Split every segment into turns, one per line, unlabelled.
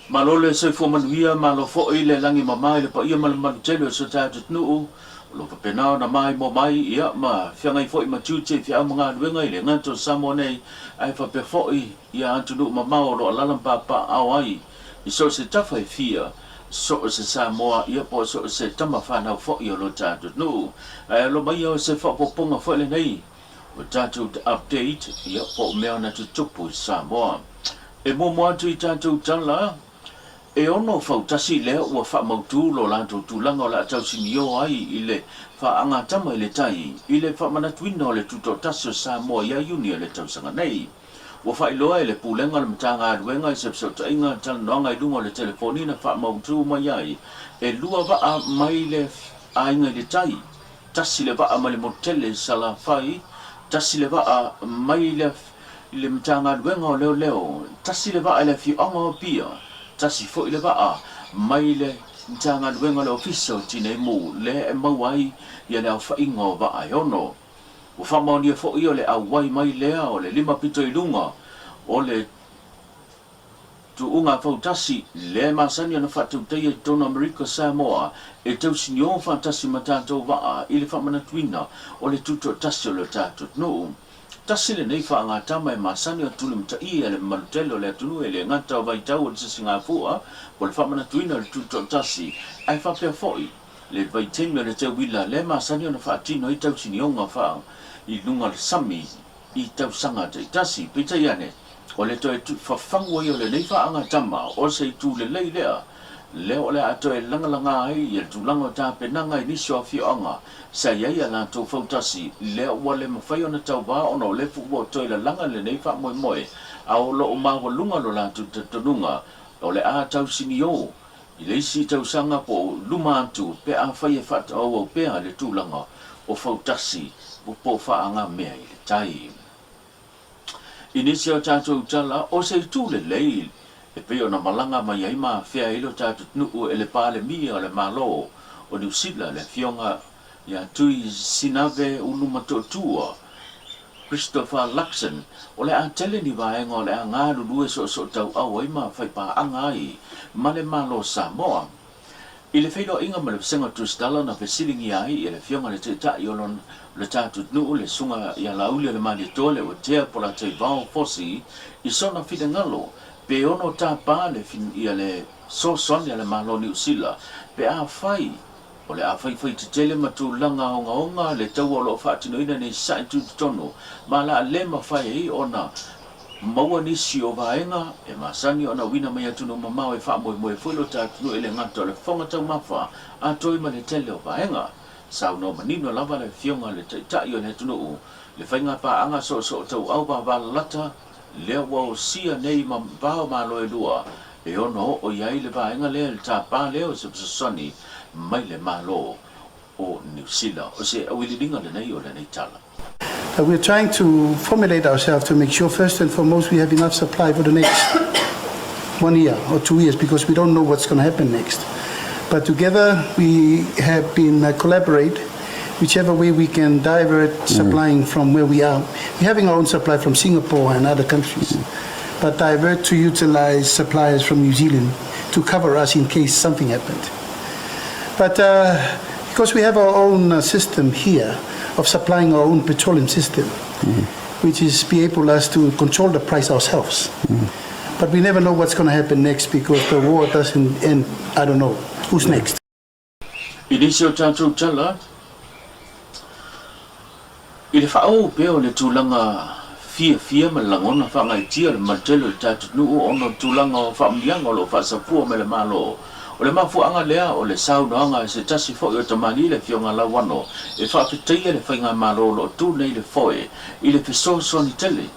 malo le se fo manuia malo fo ile langi mama ile pa ia mal mal tele so ta nu lo pa pena na mai mo mai ia ma fianga fo ma chuche fia mga luenga ile ngato samone ai fa pe fo ia antu nu mama o lo lalam pa awai I so se tafa fia so se Samoa ia po so se tama fa na fo ia lo ta nu ai lo mai o se fo ponga fo le nei o ta update ia po me ona tu tupu Samoa e mo tu I tātou tala e ono fautasi lea ua whamautu lo lanto tūlanga o la atau sinio ai I le whaangatama I le tai I le whamanatuina o le tuto tasio Samoa ia uni o le tausanga nei ua whailoa I le pūlenga le matanga aruenga I sepso tainga talanoanga I lunga o le telefoni na whamautu mai ai e lua waa mai le ainga I le tai tasi le waa mai le motele sala whai tasi le waa mai le matanga aruenga o leo tasi le waa le fionga o pia tasi fo ile ba mai le tanga luenga le official tine mu le mawai ya le fa ingo ba ayono o fa moni fo io le awai mai le o le lima pito I lunga o le tu unga fo tasi le masani na fa tu te tono America Samoa e tu sinyo fantasi matato ba ile fa mana twina o le tuto tasi le tato no tasile nei fa nga tama e masani o tulu mta I ele malutelo le tulu ele ngata vai tau o singa fua o le famana tuina le tuto tasi ai fa pe foi le vai tenga le te wila le masani o na fa tino I tau sinionga fa I lunga le sami I tau sanga te tasi pita iane o le toe fa fango I o le nei fa nga tama o se tu le lei lea le o le ato e langa langa ai I tu langa ta penanga I nisio fi anga sa ia la to fautasi le wale mafai ona tau ba ona le fu bo to la langa le nei fa moi moi a o lo ma go lunga lo la tu tunga o le a tau sinio I le si tau sanga po luma tu pe a fai fa o pe a le tu langa o fautasi po fa anga me I le tai inisio tatu tala o se tu le lei e pe ona malanga mai ai ma fea ilo tatu nu e le pale mi o le malo o New Zealand le fionga ya tui sinave ulu matotua Christopher Luxon o le atele ni vaenga o le anga lulu so tau au ai ma fai pa anga ai ma le malo Samoa I le feido inga ma le senga tu stala na fesilingi ai le fionga le te ta yolon le tatu nu le sunga ya lauli le mali tole o te pola te vao fosi I sona fidengalo pe ono ta pa le fin ia le so son ya le malo New Zealand pe a fai o le a fai te tele matulanga onga le tau o lo whaatinoina nei sai tu tono ma la le ma fai ona maua nisi o vaenga e masani ona wina mai atunu mamau e wha moe fuilo ta tunu ele ngata le fonga tau mafa a toi ma le tele o vaenga sau no manino lava le fionga le tai o le tunu le whainga pa anga so tau au ba lata le wau sia nei ma bao ma loe lua e ono o iai le vaenga le ta pa leo se soni mai le malo o New Zealand o se awililinga le nei o le nei tala.
We're trying to formulate ourselves to make sure first and foremost we have enough supply for the next 1 year or 2 years because we don't know what's going to happen next. But together we have been collaborate whichever way we can divert supplying from where we are. We're having our own supply from Singapore and other countries, but divert to utilize suppliers from New Zealand to cover us in case something happened. But because we have our own system here of supplying our own petroleum system, which is be able us to control the price ourselves. But we never know what's going to happen next because the war doesn't end. I don't know. Who's next?
Inisio tatu tala ile whao peo le tūlanga fia malangona whangai tia le matelo tatu nuu ono tūlanga o whaamianga o lo whasapua me le malo o le mafuanga lea o le saunoanga se tasi fo i o tamani le fionga lawano e whaafitaia le whainga malo lo tū nei le foe i le fisoso ni tele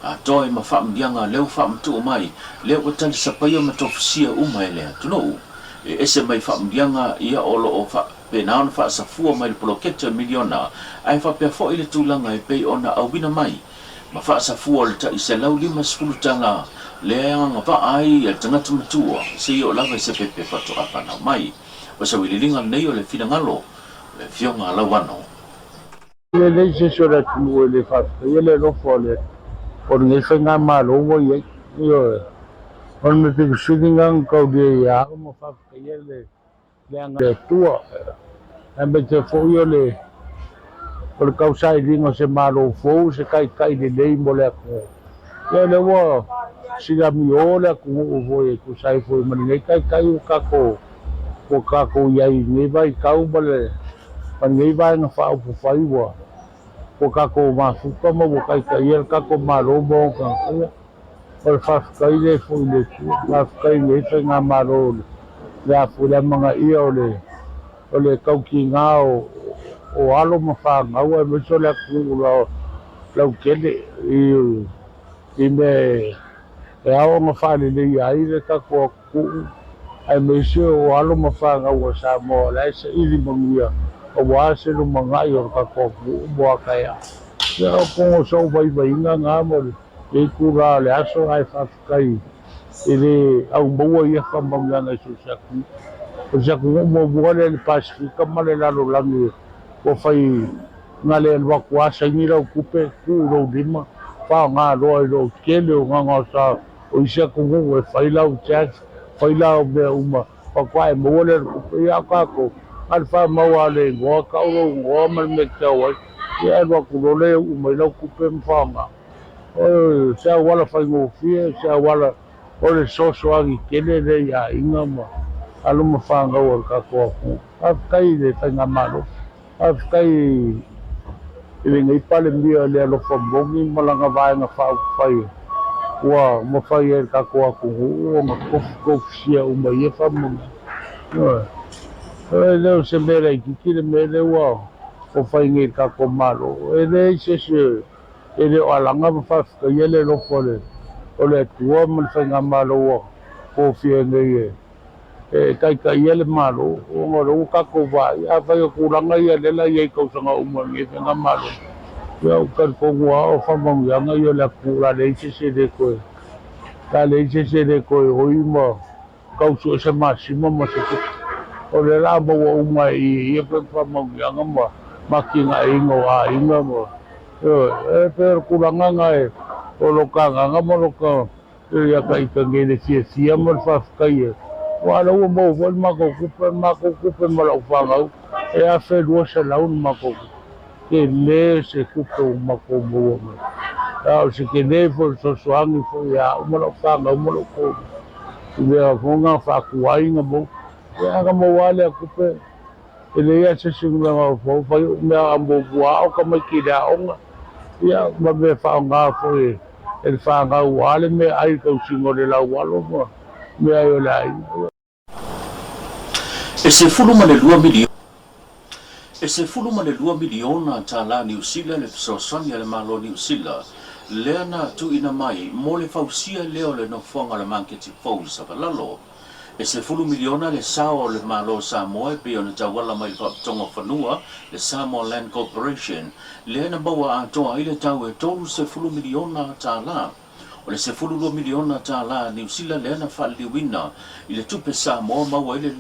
a toi ma whaamianga leo whaamtu mai leo o tali sapaya matofisia umai lea tunu e ese mai whaamianga ia o lo o penao na whaasafua mai le poloketa miliona ai whapea fo i le tūlanga e pei ona awina mai ma whaasafua le ta i se lau 5 tanga le anga pa ai e tangata matua se i o lava i se pepe whatu apana mai o sa wililinga nei o le finangalo le fionga lawano
le le se sora tunu le fa le lo fo le por ne fenga malo wo ye yo On me think sitting on Cody Yam of Kayele, the tour, and better for you. Por causa de não se malo fou se cai de dei moleque eu levo siga miola com o voi que sai foi mas nem cai o caco e aí nem vai cau bale mas nem vai na fa o fai o caco mas como o cai ele caco malo bom por faz cai de foi de faz cai de tem na malo já foi mga ole kau ki ngao o alo mawhanga ua me so lea kuru lau kele i me e ao mawhane nei ai le kako a kuu ai me se o alo mawhanga ua sa moa la esa ili mangia o wase no mangai o kako a kuu moa kaya se o pongo sau vai inga ngā mori e kura le aso ai whawhikai i le au maua ia whamanganga su saku o saku mo buale le Pasifika male lalo langi o fai ngale el wakuasa ngira o kupe ku ro dima pa nga ro ro kele o nga sa o isa ku ngo e fai lau chat fai lau be uma pa kwai mo le kupe ya ka ko al fa mo ale ngo ka ro ngo mal me ka wa ya ro ku ro le uma lau kupe mfanga o sa wala fai ngo fie sa wala o le soso agi kele le ya inga ma alo mafanga o ka ko a kai de tanga malo a kai ile ngai pale mia le lo fa bongi malanga vai na fa fai wa mo fai el ka ko o ma ko sia o ma ye fa mo no le se mere ki le mere wa o fai ngai ka ko malo ele se ele o alanga fa ka yele lo fole o le tua mo fa ngamalo wo ko fie ngai kai ele malo o ngoro ka ko vai a vai ko ranga ia le la ia ko sanga uma nge nga malo ya ka ko wa o fa mo ya nga ia la pura le se de ko ka le se de ko o ima ka so se massimo mo se o le la mo uma i pe fa mo ya nga ma ki nga ingo a inga mo per ku ranga nga o lo ka nga mo lo ka ya kai ka nge le si mo fa kai wala o mo vol ma ko kupe ma la fanga e a fe do se la un ma ko ke le se kupe ma ko mo a o se ke ne fo so angi fo ya mo la fanga mo lo ko le a fonga fa ku ai nga mo ya ga mo wala kupe ele ya se singa ma fo fa me a mo wa o ka ma ki da o ya ma me fa nga fo e fa nga wala me ai ko singo de la walo mo me ai la
E se fulu ma le 2 miliona. E se fulu ma le 2 miliona ta la New Zealand le sosonia le malo New Zealand. Lea na tu ina mai mo le fausia leo le no fonga le manketi fau sa valalo. E se fulu miliona le sao le malo Samoa pe ona tawala mai fa tonga fanua le Samoa Land Corporation. Lea na bawa a toa ile tau e tolu se fulu miliona ta la. O le se fulu 2 miliona ta la New Zealand lea na fa liwina ile tupe Samoa maua ile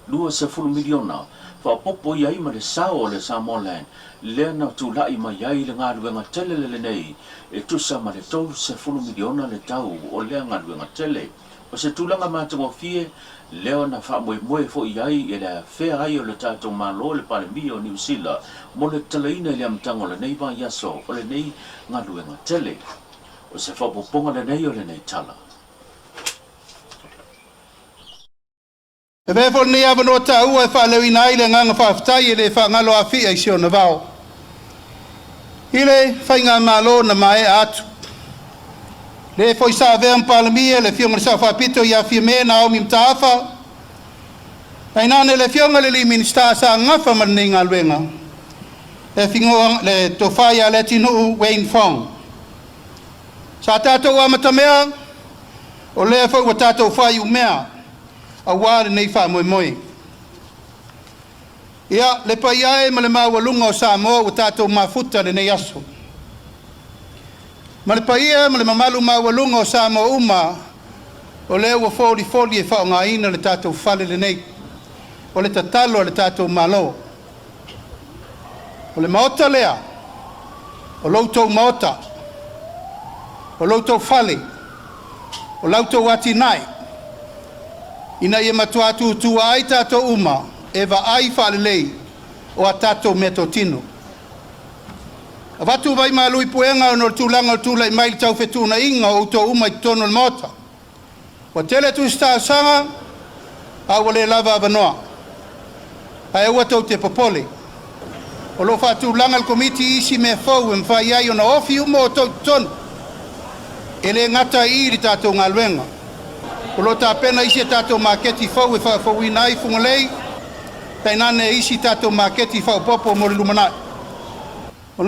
lua se fulu miliona fa popo ia ma le sao le Samoa Land le na tu la ma ia le nga luenga tele le nei e tu sa ma le tolu se fulu miliona le tau o le nga luenga tele o se tulanga ma to fie le na fa mo fo ia e le fe ai o le tato malo le pale mio New Zealand mo le teleina le amtango le nei va ia so o le nei nga luenga tele o se fa poponga le nei o le nei tala.
E ve fo ni ava no ta ua fa le ina ile nga fa ftai le fa ngalo afi ai sio na vao. Ile fa nga malo na mai atu. Le fo isa ve am palmie le fio sa fa pito ya fi me na o mi mtafa. Ai nane le fio ngale li minsta sa nga fa man ninga luenga. Le fingo le tofaya le tinu Wayne Fong. Sa tato wa matamea o le fo wa tato fa yu mea. A wale nei fa moi moi. Ia le pai ai ma le mawalunga o Samoa o tātou mafuta le nei aso. Ma le pai ai ma le mamalu mawalunga o Samoa uma o le ua foli e whao ngā ina le tātou whale le nei. O le tatalo le tātou malo. O le maota lea. O loutou maota. O loutou whale. o lautou ati nai. Ina ia matua tu ai tato uma, e va ai whaalelei o a tato meto tino. A watu vai malui puenga o no tūlanga o tūlai mail tau whetuna inga o to uma I tono le mota. Wa tele tu sta sanga, a wale lava avanoa. A e watau te popole. O lo whatu langa komiti isi me fau e mwhai ai o na ofi umo o tau tono. E le ngata I li tato ngā luenga. O lo ta pena isi tato maketi fau e whau inai fungalei. Tainane isi tato maketi fau popo mo le lumanai. The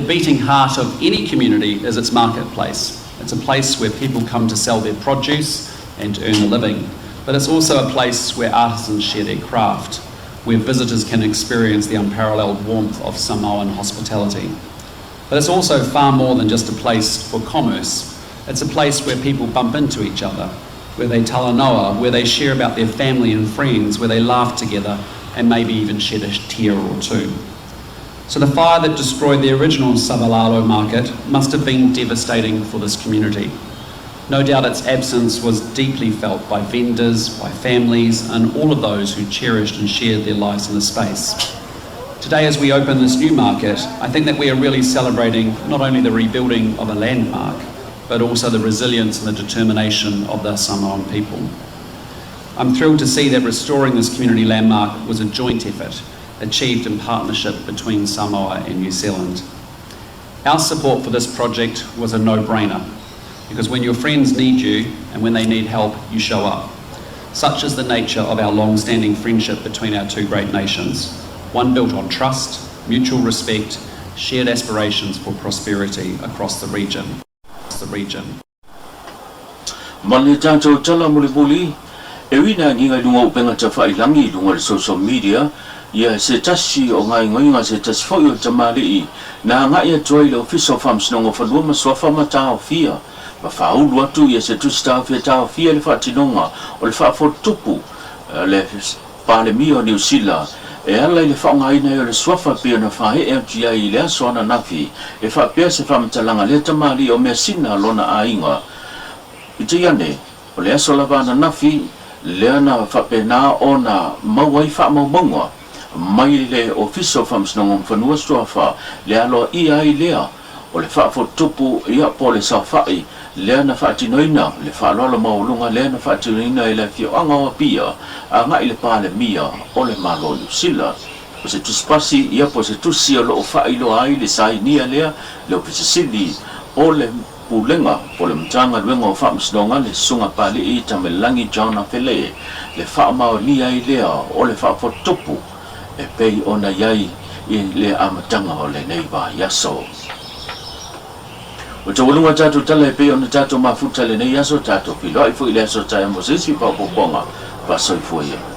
beating heart of any community is its marketplace. It's a place where people come to sell their produce and earn a living. But it's also a place where artisans share their craft, where visitors can experience the unparalleled warmth of Samoan hospitality. But it's also far more than just a place for commerce. It's a place where people bump into each other, where they talanoa, where they share about their family and friends, where they laugh together, and maybe even shed a tear or two. So the fire that destroyed the original Sabalalo market must have been devastating for this community. No doubt its absence was deeply felt by vendors, by families, and all of those who cherished and shared their lives in the space. Today, as we open this new market, I think that we are really celebrating not only the rebuilding of a landmark, but also the resilience and the determination of the Samoan people. I'm thrilled to see that restoring this community landmark was a joint effort, achieved in partnership between Samoa and New Zealand. Our support for this project was a no-brainer, because when your friends need you and when they need help, you show up. Such is the nature of our long-standing friendship between our two great nations, one built on trust, mutual respect, shared aspirations for prosperity across the region.
Ewina nginga dunga upenga tafa ilangi dunga social media ya se tashi o ngai ngoinga se tashi fo yo tamali na nga ya joy lo official farms no ngofalua maswafa mata ofia ba faulu watu ya se tu staff ya ta ofia le fatinonga o le fa fo tupu le pale mio New Zealand e ala le fa ngai na le swafa pe na fa e MGA ile so na nafi e fa pe se fa mtalanga le tamali o mesina lona ainga itiane o le so la bana nafi Leana whapena o na mawai wha maumonga mai le official farms nangong whanua stoafa le aloa ia I lea o le whaafotupu ia po le sawhai leana whaatinoina le whaaloala maulunga leana whaatinoina I le whioanga o pia a ngai le pāle mia o le malo New Zealand o se tuspasi ia po se tusi o loo whailo ai le sainia lea le ofisisili o le pulenga po le mtanga luenga o whaamisnonga le sunga pali I tamelangi John Afele le whaamao lia I lea o le whaafotupu e pei ona iai I le amatanga o le neighbor yaso. O te walunga tātou tala e pei ona tātou mafuta le nei yaso tātou pilo ai fo I le aso tae mosesi pa poponga pa soifuia.